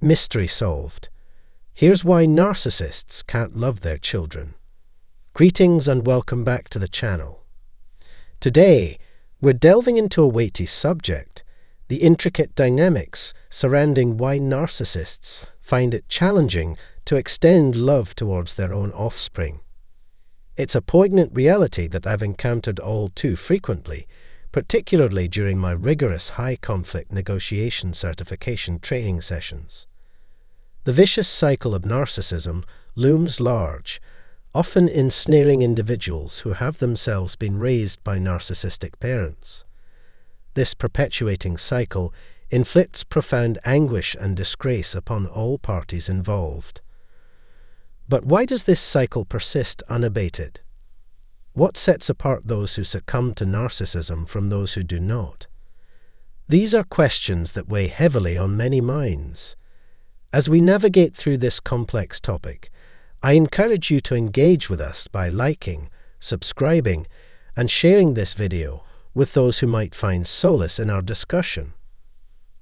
Mystery solved. Here's why narcissists can't love their children. Greetings and welcome back to the channel. Today, we're delving into a weighty subject, the intricate dynamics surrounding why narcissists find it challenging to extend love towards their own offspring. It's a poignant reality that I've encountered all too frequently, particularly during my rigorous high-conflict negotiation certification training sessions. The vicious cycle of narcissism looms large, often ensnaring individuals who have themselves been raised by narcissistic parents. This perpetuating cycle inflicts profound anguish and disgrace upon all parties involved. But why does this cycle persist unabated? What sets apart those who succumb to narcissism from those who do not? These are questions that weigh heavily on many minds. As we navigate through this complex topic, I encourage you to engage with us by liking, subscribing, and sharing this video with those who might find solace in our discussion.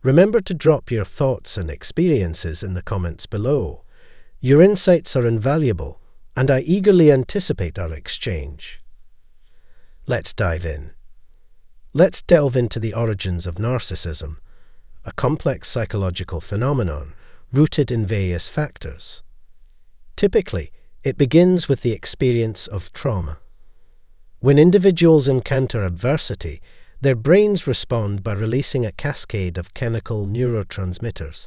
Remember to drop your thoughts and experiences in the comments below. Your insights are invaluable, and I eagerly anticipate our exchange. Let's dive in. Let's delve into the origins of narcissism, a complex psychological phenomenon rooted in various factors. Typically, it begins with the experience of trauma. When individuals encounter adversity, their brains respond by releasing a cascade of chemical neurotransmitters,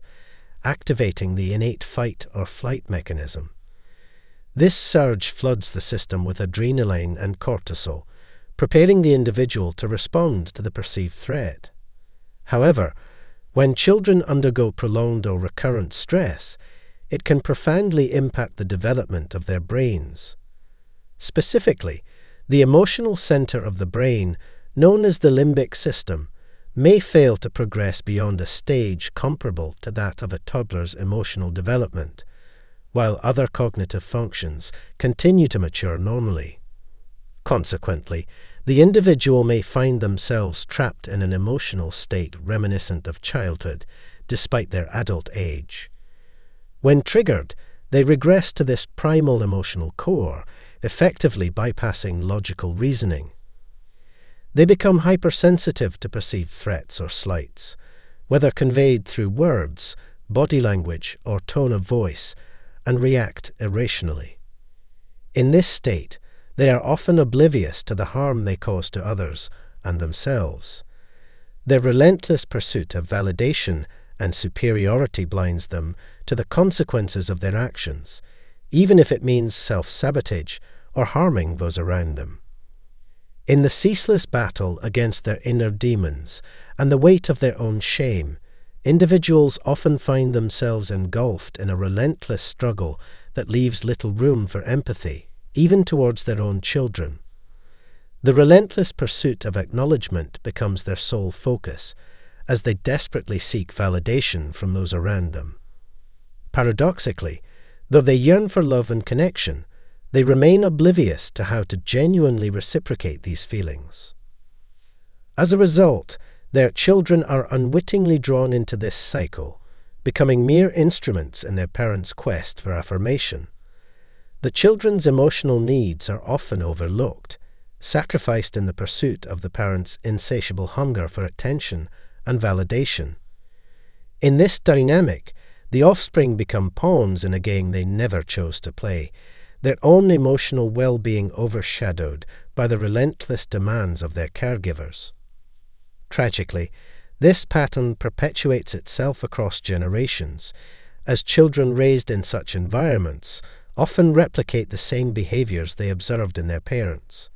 activating the innate fight or flight mechanism. This surge floods the system with adrenaline and cortisol, preparing the individual to respond to the perceived threat. However, when children undergo prolonged or recurrent stress, it can profoundly impact the development of their brains. Specifically, the emotional center of the brain, known as the limbic system, may fail to progress beyond a stage comparable to that of a toddler's emotional development, while other cognitive functions continue to mature normally. Consequently, the individual may find themselves trapped in an emotional state reminiscent of childhood, despite their adult age. When triggered, they regress to this primal emotional core, effectively bypassing logical reasoning. They become hypersensitive to perceived threats or slights, whether conveyed through words, body language, or tone of voice, and react irrationally. In this state, they are often oblivious to the harm they cause to others and themselves. Their relentless pursuit of validation and superiority blinds them to the consequences of their actions, even if it means self-sabotage or harming those around them. In the ceaseless battle against their inner demons and the weight of their own shame, individuals often find themselves engulfed in a relentless struggle that leaves little room for empathy, even towards their own children. The relentless pursuit of acknowledgement becomes their sole focus, as they desperately seek validation from those around them. Paradoxically, though they yearn for love and connection, they remain oblivious to how to genuinely reciprocate these feelings. As a result, their children are unwittingly drawn into this cycle, becoming mere instruments in their parents' quest for affirmation. The children's emotional needs are often overlooked, sacrificed in the pursuit of the parents' insatiable hunger for attention and validation. In this dynamic, the offspring become pawns in a game they never chose to play, their own emotional well-being overshadowed by the relentless demands of their caregivers. Tragically, this pattern perpetuates itself across generations, as children raised in such environments often replicate the same behaviors they observed in their parents.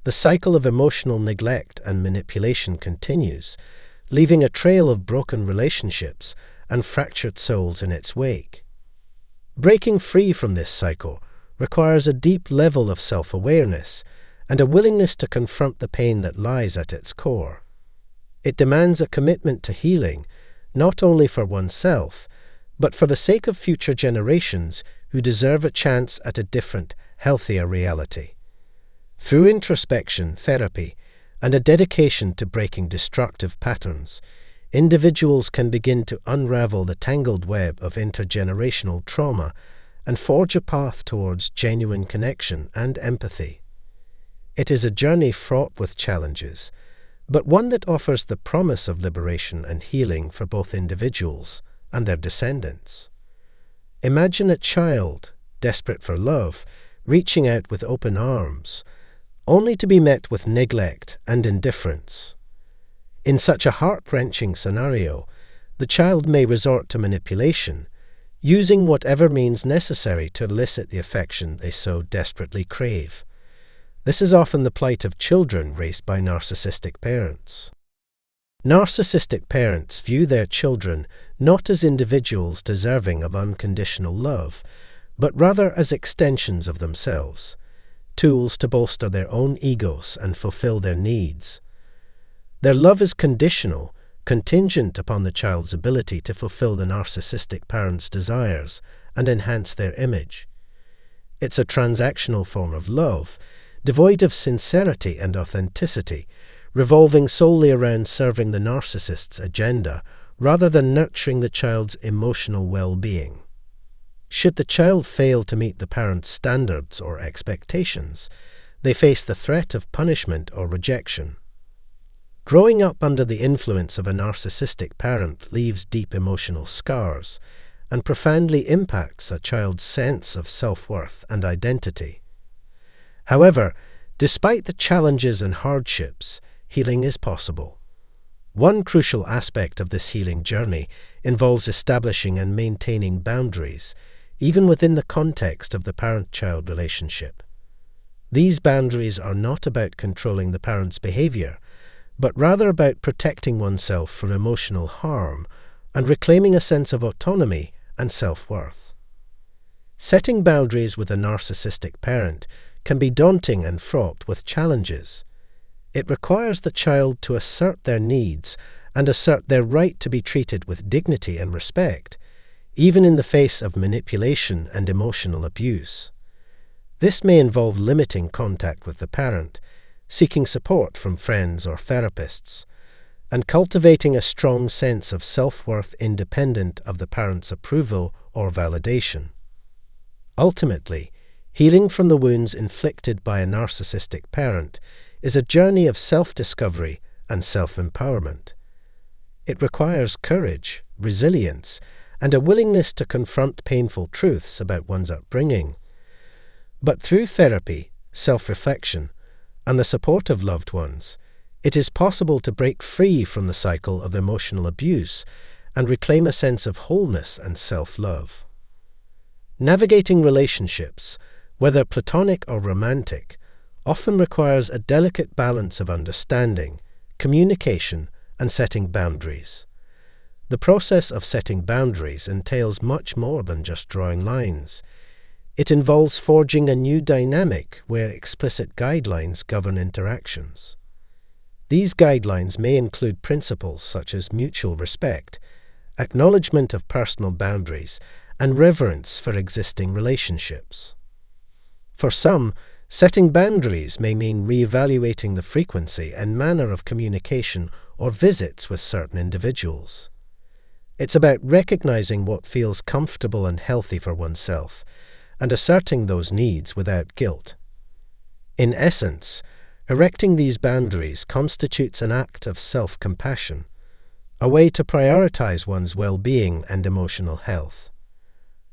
The cycle of emotional neglect and manipulation continues, leaving a trail of broken relationships and fractured souls in its wake. Breaking free from this cycle requires a deep level of self-awareness and a willingness to confront the pain that lies at its core. It demands a commitment to healing, not only for oneself, but for the sake of future generations who deserve a chance at a different, healthier reality. Through introspection, therapy, and a dedication to breaking destructive patterns, individuals can begin to unravel the tangled web of intergenerational trauma and forge a path towards genuine connection and empathy. It is a journey fraught with challenges, but one that offers the promise of liberation and healing for both individuals and their descendants. Imagine a child, desperate for love, reaching out with open arms, only to be met with neglect and indifference. In such a heart-wrenching scenario, the child may resort to manipulation, using whatever means necessary to elicit the affection they so desperately crave. This is often the plight of children raised by narcissistic parents. Narcissistic parents view their children not as individuals deserving of unconditional love, but rather as extensions of themselves, tools to bolster their own egos and fulfill their needs. Their love is conditional, contingent upon the child's ability to fulfill the narcissistic parent's desires and enhance their image. It's a transactional form of love, devoid of sincerity and authenticity, revolving solely around serving the narcissist's agenda rather than nurturing the child's emotional well-being. Should the child fail to meet the parent's standards or expectations, they face the threat of punishment or rejection. Growing up under the influence of a narcissistic parent leaves deep emotional scars and profoundly impacts a child's sense of self-worth and identity. However, despite the challenges and hardships, healing is possible. One crucial aspect of this healing journey involves establishing and maintaining boundaries, even within the context of the parent-child relationship. These boundaries are not about controlling the parent's behavior, but rather about protecting oneself from emotional harm and reclaiming a sense of autonomy and self-worth. Setting boundaries with a narcissistic parent can be daunting and fraught with challenges. It requires the child to assert their needs and assert their right to be treated with dignity and respect, even in the face of manipulation and emotional abuse. This may involve limiting contact with the parent, seeking support from friends or therapists, and cultivating a strong sense of self-worth independent of the parent's approval or validation. Ultimately, healing from the wounds inflicted by a narcissistic parent is a journey of self-discovery and self-empowerment. It requires courage, resilience, and a willingness to confront painful truths about one's upbringing. But through therapy, self-reflection, and the support of loved ones, it is possible to break free from the cycle of emotional abuse and reclaim a sense of wholeness and self-love. Navigating relationships, whether platonic or romantic, often requires a delicate balance of understanding, communication, and setting boundaries. The process of setting boundaries entails much more than just drawing lines. It involves forging a new dynamic where explicit guidelines govern interactions. These guidelines may include principles such as mutual respect, acknowledgement of personal boundaries, and reverence for existing relationships. For some, setting boundaries may mean re-evaluating the frequency and manner of communication or visits with certain individuals. It's about recognizing what feels comfortable and healthy for oneself, and asserting those needs without guilt. In essence, erecting these boundaries constitutes an act of self-compassion, a way to prioritize one's well-being and emotional health.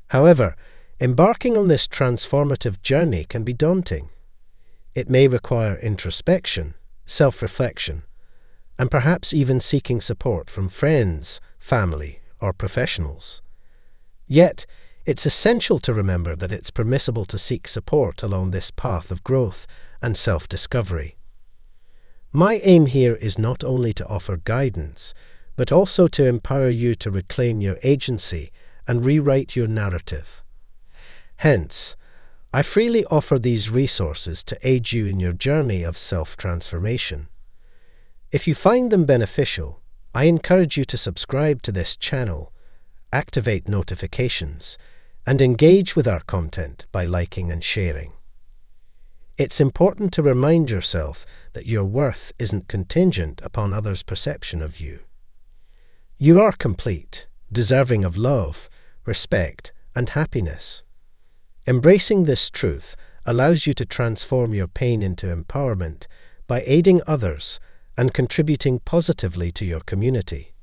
However, embarking on this transformative journey can be daunting. It may require introspection, self-reflection, and perhaps even seeking support from friends, family, or professionals. Yet, it's essential to remember that it's permissible to seek support along this path of growth and self-discovery. My aim here is not only to offer guidance, but also to empower you to reclaim your agency and rewrite your narrative. Hence, I freely offer these resources to aid you in your journey of self-transformation. If you find them beneficial, I encourage you to subscribe to this channel, activate notifications, and engage with our content by liking and sharing. It's important to remind yourself that your worth isn't contingent upon others' perception of you. You are complete, deserving of love, respect, and happiness. Embracing this truth allows you to transform your pain into empowerment by aiding others and contributing positively to your community.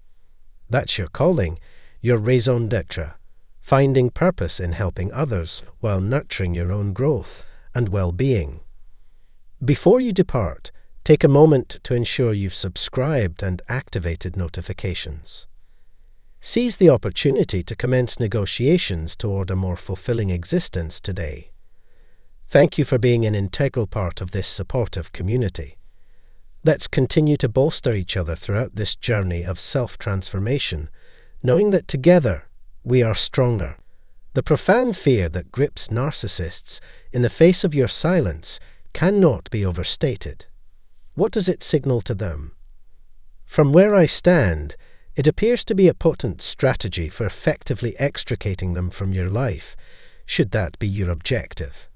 That's your calling, your raison d'être, finding purpose in helping others while nurturing your own growth and well-being. Before you depart, take a moment to ensure you've subscribed and activated notifications. Seize the opportunity to commence negotiations toward a more fulfilling existence today. Thank you for being an integral part of this supportive community. Let's continue to bolster each other throughout this journey of self-transformation, knowing that together we are stronger. The profound fear that grips narcissists in the face of your silence cannot be overstated. What does it signal to them? From where I stand, it appears to be a potent strategy for effectively extricating them from your life, should that be your objective.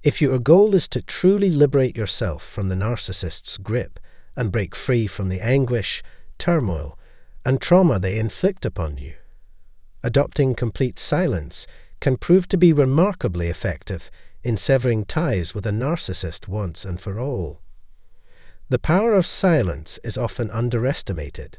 If your goal is to truly liberate yourself from the narcissist's grip and break free from the anguish, turmoil, and trauma they inflict upon you, adopting complete silence can prove to be remarkably effective in severing ties with a narcissist once and for all. The power of silence is often underestimated.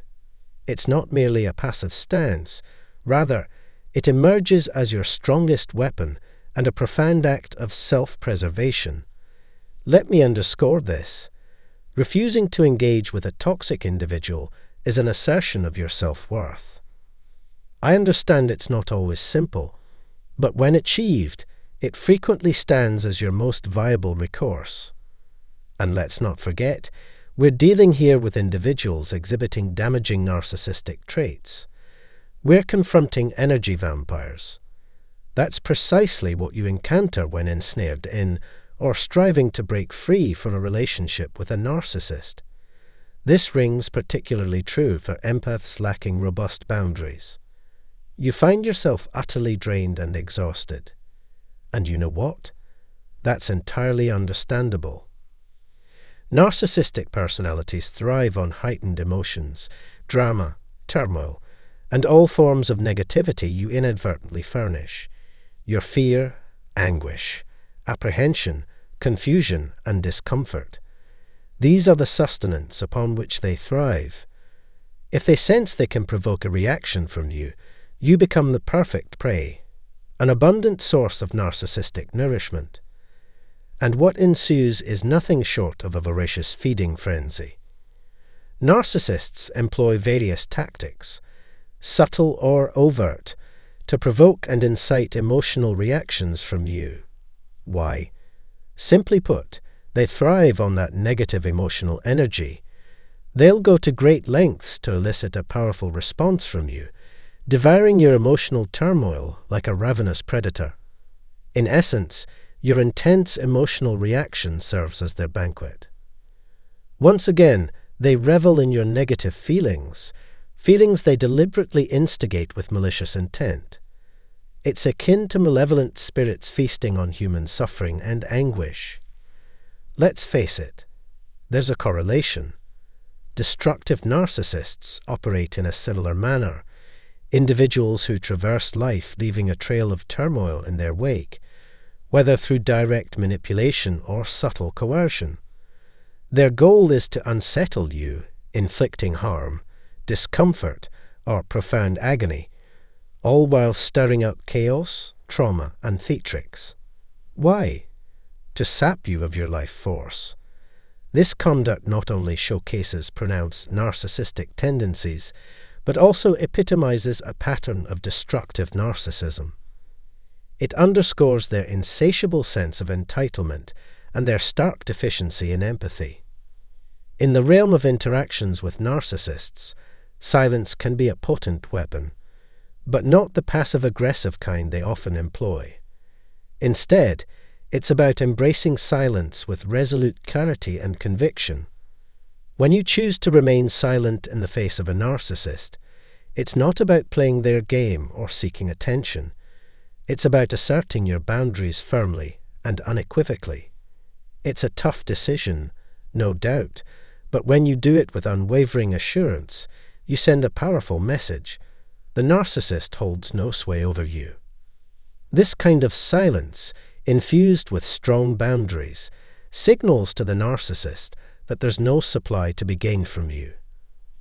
It's not merely a passive stance. Rather, it emerges as your strongest weapon and a profound act of self-preservation. Let me underscore this. Refusing to engage with a toxic individual is an assertion of your self-worth. I understand it's not always simple, but when achieved, it frequently stands as your most viable recourse. And let's not forget, we're dealing here with individuals exhibiting damaging narcissistic traits. We're confronting energy vampires. That's precisely what you encounter when ensnared in or striving to break free from a relationship with a narcissist. This rings particularly true for empaths lacking robust boundaries. You find yourself utterly drained and exhausted. And you know what? That's entirely understandable. Narcissistic personalities thrive on heightened emotions, drama, turmoil, and all forms of negativity you inadvertently furnish. Your fear, anguish, apprehension, confusion, and discomfort. These are the sustenance upon which they thrive. If they sense they can provoke a reaction from you, you become the perfect prey, an abundant source of narcissistic nourishment. And what ensues is nothing short of a voracious feeding frenzy. Narcissists employ various tactics, subtle or overt, to provoke and incite emotional reactions from you. Why? Simply put, they thrive on that negative emotional energy. They'll go to great lengths to elicit a powerful response from you, devouring your emotional turmoil like a ravenous predator. In essence, your intense emotional reaction serves as their banquet. Once again, they revel in your negative feelings they deliberately instigate with malicious intent. It's akin to malevolent spirits feasting on human suffering and anguish. Let's face it, there's a correlation. Destructive narcissists operate in a similar manner. Individuals who traverse life leaving a trail of turmoil in their wake, whether through direct manipulation or subtle coercion. Their goal is to unsettle you, inflicting harm, discomfort, or profound agony, all while stirring up chaos, trauma, and theatrics. Why? To sap you of your life force. This conduct not only showcases pronounced narcissistic tendencies, but also epitomizes a pattern of destructive narcissism. It underscores their insatiable sense of entitlement and their stark deficiency in empathy. In the realm of interactions with narcissists, silence can be a potent weapon, but not the passive-aggressive kind they often employ. Instead, it's about embracing silence with resolute clarity and conviction. When you choose to remain silent in the face of a narcissist, it's not about playing their game or seeking attention. It's about asserting your boundaries firmly and unequivocally. It's a tough decision, no doubt, but when you do it with unwavering assurance, you send a powerful message. The narcissist holds no sway over you. This kind of silence, infused with strong boundaries, signals to the narcissist that there's no supply to be gained from you.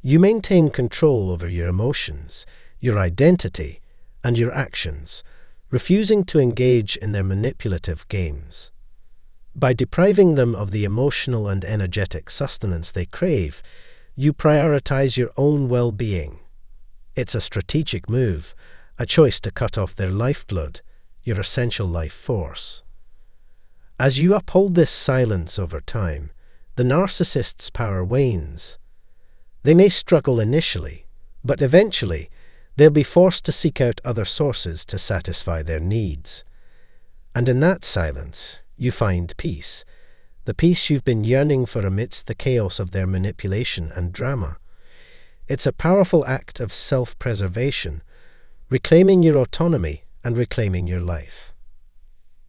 You maintain control over your emotions, your identity, and your actions, refusing to engage in their manipulative games. By depriving them of the emotional and energetic sustenance they crave, you prioritize your own well-being. It's a strategic move, a choice to cut off their lifeblood, your essential life force. As you uphold this silence over time, the narcissist's power wanes. They may struggle initially, but eventually they'll be forced to seek out other sources to satisfy their needs. And in that silence, you find peace, the peace you've been yearning for amidst the chaos of their manipulation and drama. It's a powerful act of self-preservation, reclaiming your autonomy and reclaiming your life.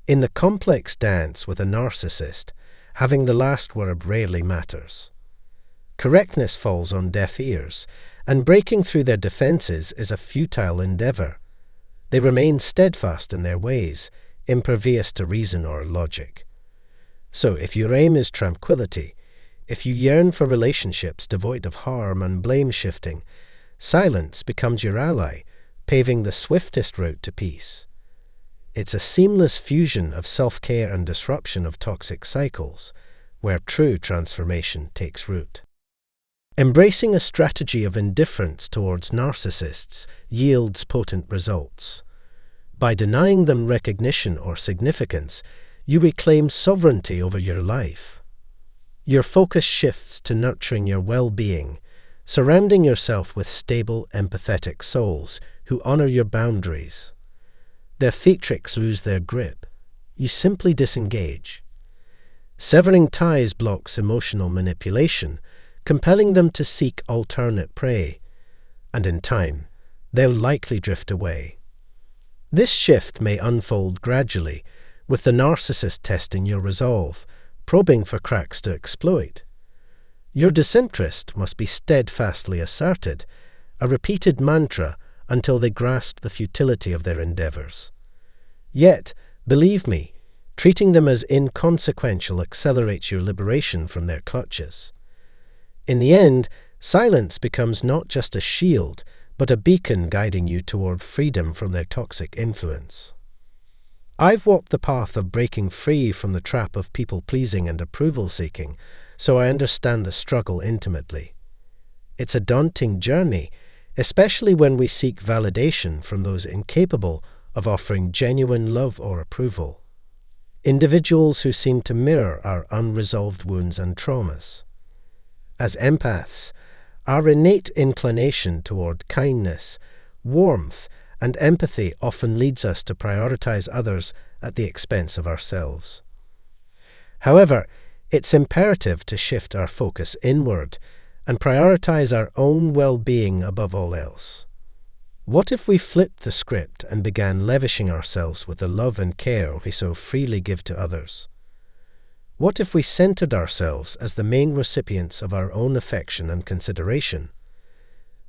In the complex dance with a narcissist, having the last word rarely matters. Correctness falls on deaf ears, and breaking through their defenses is a futile endeavor. They remain steadfast in their ways, impervious to reason or logic. So if your aim is tranquility, if you yearn for relationships devoid of harm and blame-shifting, silence becomes your ally, paving the swiftest route to peace. It's a seamless fusion of self-care and disruption of toxic cycles, where true transformation takes root. Embracing a strategy of indifference towards narcissists yields potent results. By denying them recognition or significance, you reclaim sovereignty over your life. Your focus shifts to nurturing your well-being, surrounding yourself with stable, empathetic souls who honor your boundaries. Their theatrics lose their grip. You simply disengage. Severing ties blocks emotional manipulation, compelling them to seek alternate prey, and in time, they'll likely drift away. This shift may unfold gradually, with the narcissist testing your resolve, probing for cracks to exploit. Your disinterest must be steadfastly asserted, a repeated mantra until they grasp the futility of their endeavors. Yet, believe me, treating them as inconsequential accelerates your liberation from their clutches. In the end, silence becomes not just a shield, but a beacon guiding you toward freedom from their toxic influence. I've walked the path of breaking free from the trap of people-pleasing and approval-seeking, so I understand the struggle intimately. It's a daunting journey, especially when we seek validation from those incapable of offering genuine love or approval. Individuals who seem to mirror our unresolved wounds and traumas. As empaths, our innate inclination toward kindness, warmth, and empathy often leads us to prioritize others at the expense of ourselves. However, it's imperative to shift our focus inward and prioritize our own well-being above all else. What if we flipped the script and began lavishing ourselves with the love and care we so freely give to others? What if we centered ourselves as the main recipients of our own affection and consideration?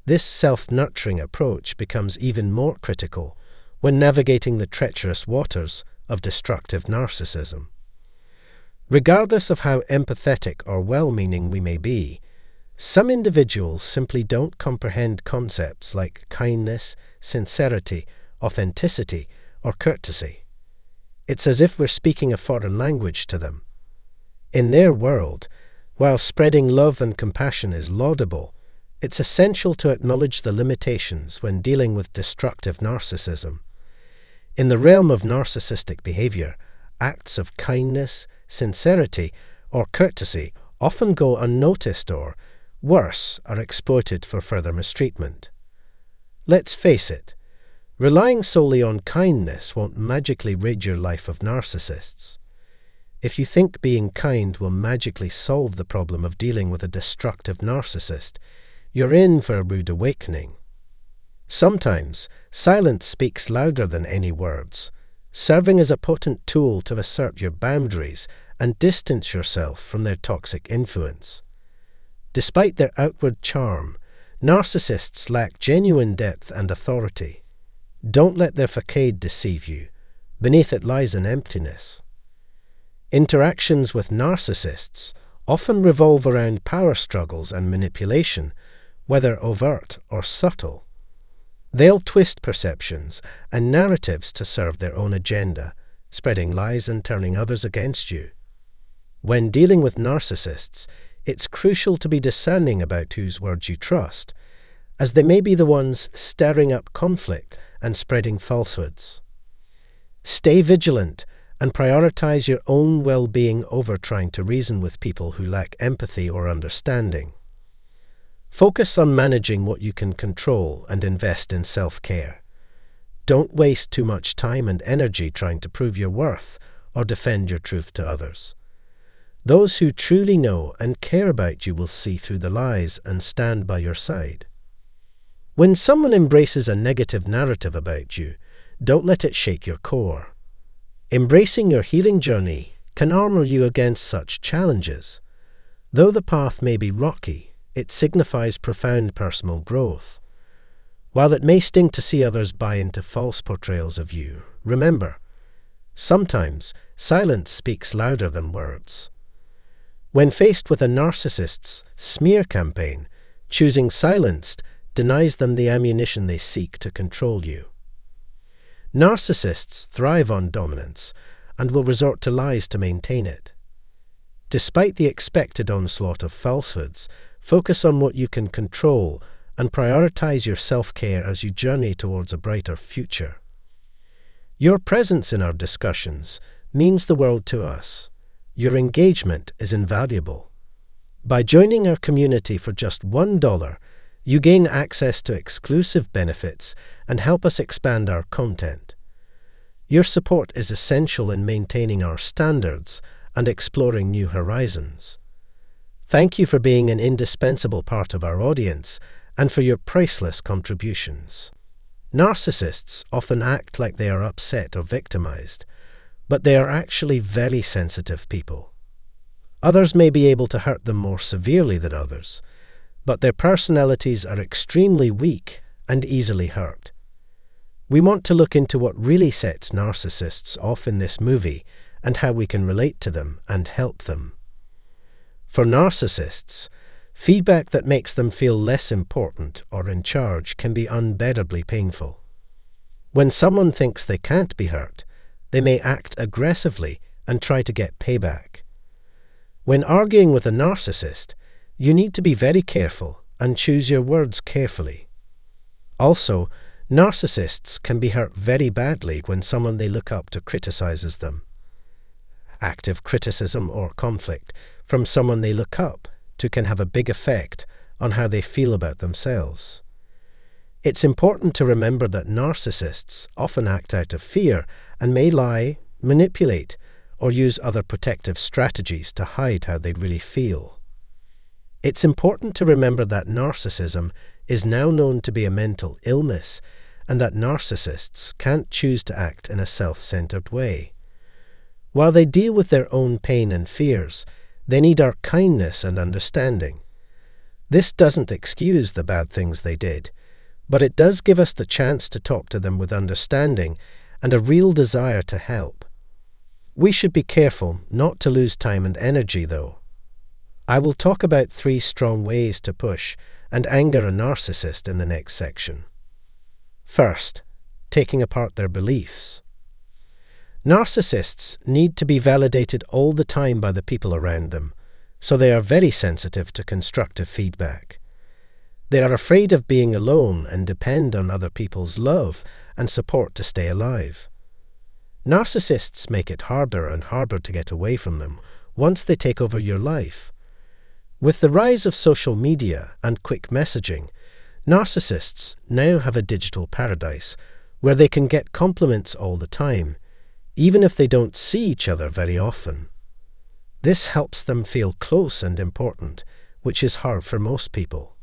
This self-nurturing approach becomes even more critical when navigating the treacherous waters of destructive narcissism. Regardless of how empathetic or well-meaning we may be, some individuals simply don't comprehend concepts like kindness, sincerity, authenticity, or courtesy. It's as if we're speaking a foreign language to them. In their world, while spreading love and compassion is laudable, it's essential to acknowledge the limitations when dealing with destructive narcissism. In the realm of narcissistic behavior, acts of kindness, sincerity, or courtesy often go unnoticed or, worse, are exploited for further mistreatment. Let's face it, relying solely on kindness won't magically rid your life of narcissists. If you think being kind will magically solve the problem of dealing with a destructive narcissist, you're in for a rude awakening. Sometimes, silence speaks louder than any words, serving as a potent tool to assert your boundaries and distance yourself from their toxic influence. Despite their outward charm, Narcissists lack genuine depth and authority. Don't let their facade deceive you. Beneath it lies an emptiness. Interactions with narcissists often revolve around power struggles and manipulation, whether overt or subtle. They'll twist perceptions and narratives to serve their own agenda, spreading lies and turning others against you. When dealing with narcissists, it's crucial to be discerning about whose words you trust, as they may be the ones stirring up conflict and spreading falsehoods. Stay vigilant and prioritize your own well-being over trying to reason with people who lack empathy or understanding. Focus on managing what you can control and invest in self-care. Don't waste too much time and energy trying to prove your worth or defend your truth to others. Those who truly know and care about you will see through the lies and stand by your side. When someone embraces a negative narrative about you, don't let it shake your core. Embracing your healing journey can armor you against such challenges. Though the path may be rocky, it signifies profound personal growth. While it may sting to see others buy into false portrayals of you, remember, sometimes silence speaks louder than words. When faced with a narcissist's smear campaign, choosing silence denies them the ammunition they seek to control you. Narcissists thrive on dominance and will resort to lies to maintain it. Despite the expected onslaught of falsehoods, focus on what you can control and prioritize your self-care as you journey towards a brighter future. Your presence in our discussions means the world to us. Your engagement is invaluable. By joining our community for just $1, you gain access to exclusive benefits and help us expand our content. Your support is essential in maintaining our standards and exploring new horizons. Thank you for being an indispensable part of our audience and for your priceless contributions. Narcissists often act like they are upset or victimized, but they are actually very sensitive people. Others may be able to hurt them more severely than others, but their personalities are extremely weak and easily hurt. We want to look into what really sets narcissists off in this movie and how we can relate to them and help them. For narcissists, feedback that makes them feel less important or in charge can be unbearably painful. When someone thinks they can't be hurt, they may act aggressively and try to get payback. When arguing with a narcissist, you need to be very careful and choose your words carefully. Also, narcissists can be hurt very badly when someone they look up to criticizes them. Active criticism or conflict from someone they look up to can have a big effect on how they feel about themselves. It's important to remember that narcissists often act out of fear and may lie, manipulate, or use other protective strategies to hide how they really feel. It's important to remember that narcissism is now known to be a mental illness and that narcissists can't choose to act in a self-centered way. While they deal with their own pain and fears, they need our kindness and understanding. This doesn't excuse the bad things they did, but it does give us the chance to talk to them with understanding and a real desire to help. We should be careful not to lose time and energy, though. I will talk about 3 strong ways to push and anger a narcissist in the next section. First, taking apart their beliefs. Narcissists need to be validated all the time by the people around them, so they are very sensitive to constructive feedback. They are afraid of being alone and depend on other people's love and support to stay alive. Narcissists make it harder and harder to get away from them once they take over your life. With the rise of social media and quick messaging, narcissists now have a digital paradise where they can get compliments all the time, even if they don't see each other very often. This helps them feel close and important, which is hard for most people.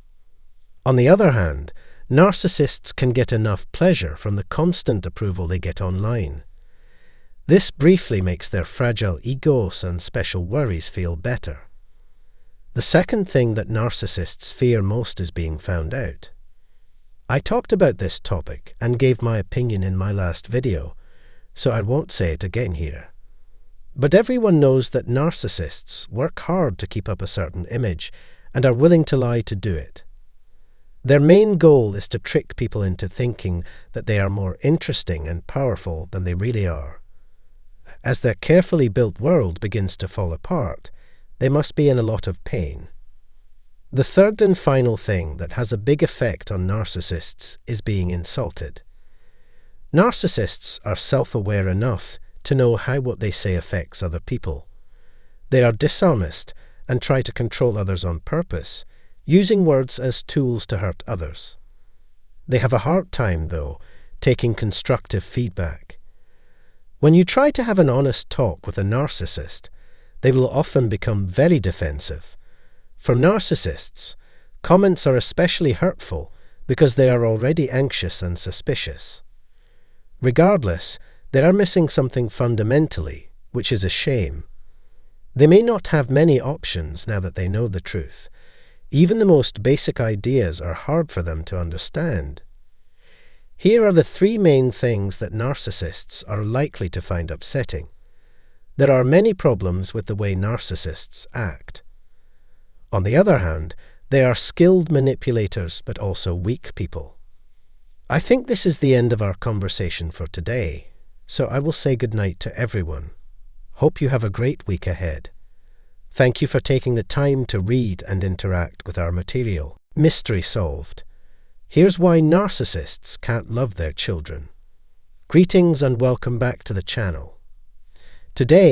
On the other hand, narcissists can get enough pleasure from the constant approval they get online. This briefly makes their fragile egos and special worries feel better. The second thing that narcissists fear most is being found out. I talked about this topic and gave my opinion in my last video, so I won't say it again here. But everyone knows that narcissists work hard to keep up a certain image and are willing to lie to do it. Their main goal is to trick people into thinking that they are more interesting and powerful than they really are. As their carefully built world begins to fall apart, they must be in a lot of pain. The third and final thing that has a big effect on narcissists is being insulted. Narcissists are self-aware enough to know how what they say affects other people. They are dishonest and try to control others on purpose, using words as tools to hurt others. They have a hard time, though, taking constructive feedback. When you try to have an honest talk with a narcissist, they will often become very defensive. For narcissists, comments are especially hurtful because they are already anxious and suspicious. Regardless, they are missing something fundamentally, which is a shame. They may not have many options now that they know the truth. Even the most basic ideas are hard for them to understand. Here are the three main things that narcissists are likely to find upsetting. There are many problems with the way narcissists act. On the other hand, they are skilled manipulators but also weak people. I think this is the end of our conversation for today, so I will say goodnight to everyone. Hope you have a great week ahead. Thank you for taking the time to read and interact with our material. Mystery solved. Here's why narcissists can't love their children. Greetings and welcome back to the channel. Today,